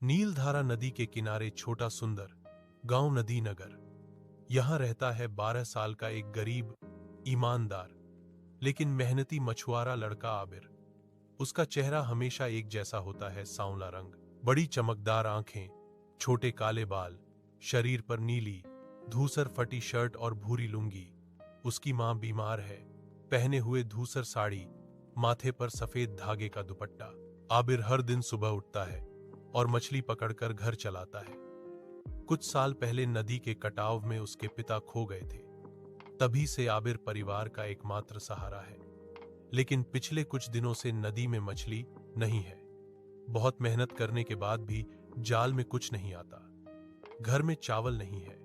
नीलधारा नदी के किनारे छोटा सुंदर गांव नदी नगर। यहां रहता है 12 साल का एक गरीब, ईमानदार लेकिन मेहनती मछुआरा लड़का आबिर। उसका चेहरा हमेशा एक जैसा होता है, सांवला रंग, बड़ी चमकदार आंखें, छोटे काले बाल, शरीर पर नीली धूसर फटी शर्ट और भूरी लुंगी। उसकी मां बीमार है, पहने हुए धूसर साड़ी, माथे पर सफेद धागे का दुपट्टा। आबिर हर दिन सुबह उठता है और मछली पकड़कर घर चलाता है। कुछ साल पहले नदी के कटाव में उसके पिता खो गए थे। तभी से आबिर परिवार का एकमात्र सहारा है। लेकिन पिछले कुछ दिनों से नदी में मछली नहीं है। बहुत मेहनत करने के बाद भी जाल में कुछ नहीं आता। घर में चावल नहीं है,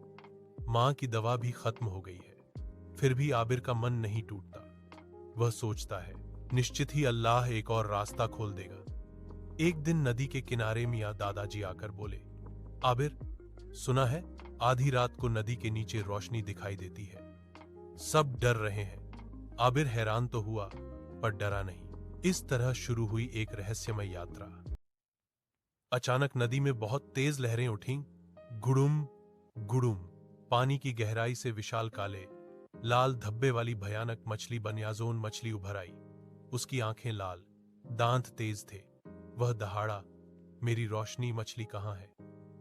मां की दवा भी खत्म हो गई है। फिर भी आबिर का मन नहीं टूटता। वह सोचता है, निश्चित ही अल्लाह एक और रास्ता खोल देगा। एक दिन नदी के किनारे मियां दादाजी आकर बोले, आबिर, सुना है आधी रात को नदी के नीचे रोशनी दिखाई देती है। सब डर रहे हैं। आबिर हैरान तो हुआ पर डरा नहीं। इस तरह शुरू हुई एक रहस्यमय यात्रा। अचानक नदी में बहुत तेज लहरें उठीं। गुड़ुम गुड़ुम। पानी की गहराई से विशाल काले लाल धब्बे वाली भयानक मछली बनियाजोन मछली उभर आई। उसकी आंखें लाल, दांत तेज थे। वह दहाड़ा, मेरी रोशनी मछली कहां है?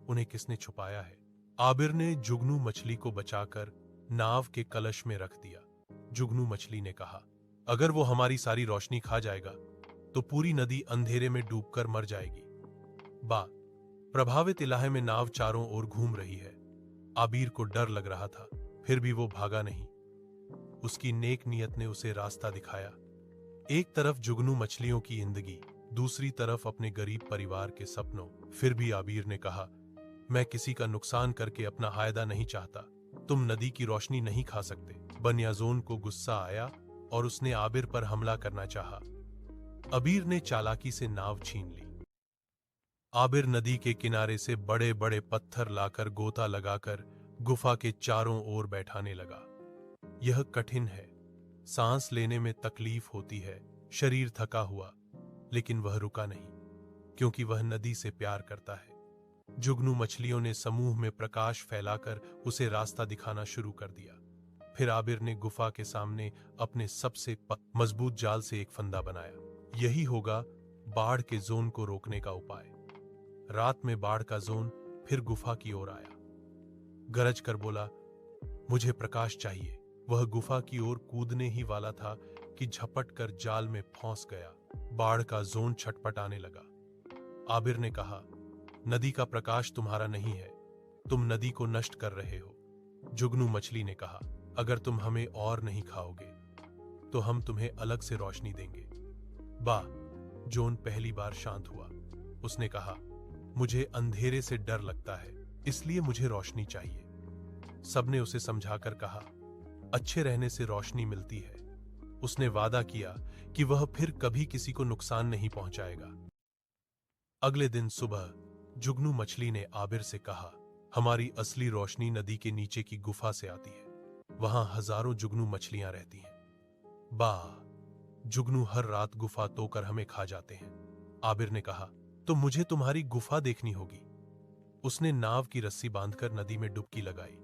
उन्हें किसने छुपाया है? आबिर ने जुगनू मछली को बचाकर नाव के कलश में रख दिया। जुगनू मछली ने कहा, अगर वो हमारी सारी रोशनी खा जाएगा तो पूरी नदी अंधेरे में डूबकर मर जाएगी। प्रभावित इलाके में नाव चारों ओर घूम रही है। आबिर को डर लग रहा था, फिर भी वो भागा नहीं। उसकी नेक नियत ने उसे रास्ता दिखाया। एक तरफ जुगनू मछलियों की जिंदगी, दूसरी तरफ अपने गरीब परिवार के सपनों। फिर भी आबिर ने कहा, मैं किसी का नुकसान करके अपना फायदा नहीं चाहता। तुम नदी की रोशनी नहीं खा सकते। बनियाजोन को गुस्सा आया और उसने आबिर पर हमला करना चाहा। आबिर ने चालाकी से नाव छीन ली। आबिर नदी के किनारे से बड़े बड़े पत्थर लाकर गोता लगाकर गुफा के चारों ओर बैठाने लगा। यह कठिन है, सांस लेने में तकलीफ होती है, शरीर थका हुआ, लेकिन वह रुका नहीं, क्योंकि वह नदी से प्यार करता है। जुगनू मछलियों ने समूह में प्रकाश फैलाकर उसे रास्ता दिखाना शुरू कर दिया। फिर आबिर ने गुफा के सामने अपने सबसे मजबूत जाल से एक फंदा बनाया। यही होगा बाढ़ के जोन को रोकने का उपाय। रात में बाढ़ का जोन फिर गुफा की ओर आया। गरज कर बोला, मुझे प्रकाश चाहिए। वह गुफा की ओर कूदने ही वाला था कि झपट कर जाल में फंस गया। बाढ़ का जोन छटपटाने लगा। आबिर ने कहा, नदी का प्रकाश तुम्हारा नहीं है, तुम नदी को नष्ट कर रहे हो। जुगनू मछली ने कहा, अगर तुम हमें और नहीं खाओगे तो हम तुम्हें अलग से रोशनी देंगे। जोन पहली बार शांत हुआ। उसने कहा, मुझे अंधेरे से डर लगता है, इसलिए मुझे रोशनी चाहिए। सबने उसे समझाकर कहा, अच्छे रहने से रोशनी मिलती है। उसने वादा किया कि वह फिर कभी किसी को नुकसान नहीं पहुंचाएगा। अगले दिन सुबह जुगनू मछली ने आबिर से कहा, हमारी असली रोशनी नदी के नीचे की गुफा से आती है। वहां हजारों जुगनू मछलियां रहती हैं। जुगनू हर रात गुफा तोड़कर हमें खा जाते हैं। आबिर ने कहा, तो मुझे तुम्हारी गुफा देखनी होगी। उसने नाव की रस्सी बांधकर नदी में डुबकी लगाई।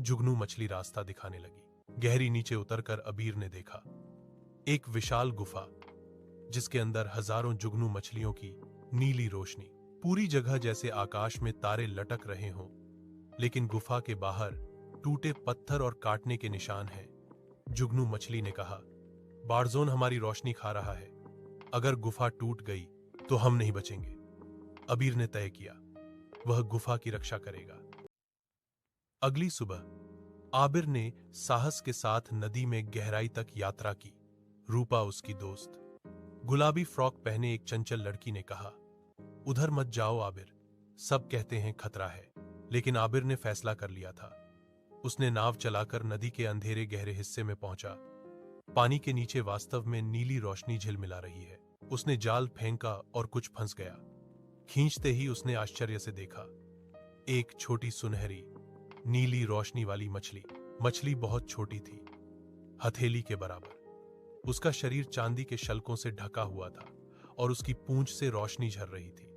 जुगनू मछली रास्ता दिखाने लगी। गहरी नीचे उतरकर आबिर ने देखा एक विशाल गुफा, जिसके अंदर हजारों जुगनू मछलियों की नीली रोशनी। पूरी जगह जैसे आकाश में तारे लटक रहे हों, लेकिन गुफा के बाहर टूटे पत्थर और काटने के निशान हैं। जुगनू मछली ने कहा, बाढ़ हमारी रोशनी खा रहा है। अगर गुफा टूट गई तो हम नहीं बचेंगे। आबिर ने तय किया, वह गुफा की रक्षा करेगा। अगली सुबह आबिर ने साहस के साथ नदी में गहराई तक यात्रा की। रूपा उसकी दोस्त, गुलाबी फ्रॉक पहने एक चंचल लड़की ने कहा, उधर मत जाओ आबिर, सब कहते हैं खतरा है। लेकिन आबिर ने फैसला कर लिया था। उसने नाव चलाकर नदी के अंधेरे गहरे हिस्से में पहुंचा। पानी के नीचे वास्तव में नीली रोशनी झिलमिला रही है। उसने जाल फेंका और कुछ फंस गया। खींचते ही उसने आश्चर्य से देखा, एक छोटी सुनहरी नीली रोशनी वाली मछली। मछली बहुत छोटी थी, हथेली के बराबर। उसका शरीर चांदी के शल्कों से ढका हुआ था और उसकी पूंछ से रोशनी झर रही थी।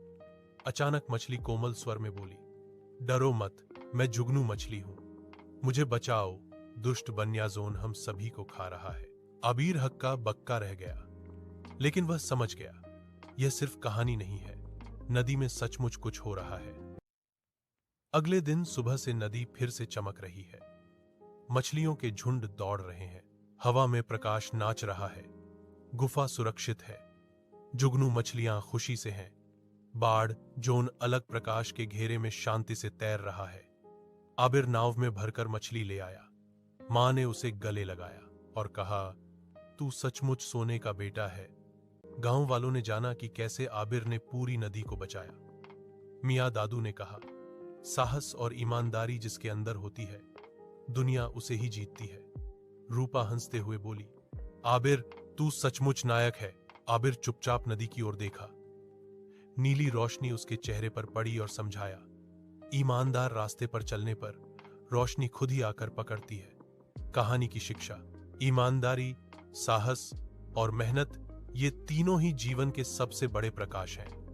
अचानक मछली कोमल स्वर में बोली, डरो मत, मैं जुगनू मछली हूं, मुझे बचाओ, दुष्ट बन्याजोन हम सभी को खा रहा है। आबिर हक्का बक्का रह गया, लेकिन वह समझ गया, यह सिर्फ कहानी नहीं है, नदी में सचमुच कुछ हो रहा है। अगले दिन सुबह से नदी फिर से चमक रही है, मछलियों के झुंड दौड़ रहे हैं, हवा में प्रकाश नाच रहा है, गुफा सुरक्षित है, जुगनू मछलियां खुशी से हैं, बाढ़ जोन अलग प्रकाश के घेरे में शांति से तैर रहा है। आबिर नाव में भरकर मछली ले आया, मां ने उसे गले लगाया और कहा, तू सचमुच सोने का बेटा है। गांव वालों ने जाना कि कैसे आबिर ने पूरी नदी को बचाया। मियां दादू ने कहा, साहस और ईमानदारी जिसके अंदर होती है, दुनिया उसे ही जीतती है। रूपा हंसते हुए बोली, आबिर तू सचमुच नायक है। आबिर चुपचाप नदी की ओर देखा, नीली रोशनी उसके चेहरे पर पड़ी और समझाया, ईमानदार रास्ते पर चलने पर रोशनी खुद ही आकर पकड़ती है। कहानी की शिक्षा, ईमानदारी, साहस और मेहनत, ये तीनों ही जीवन के सबसे बड़े प्रकाश हैं।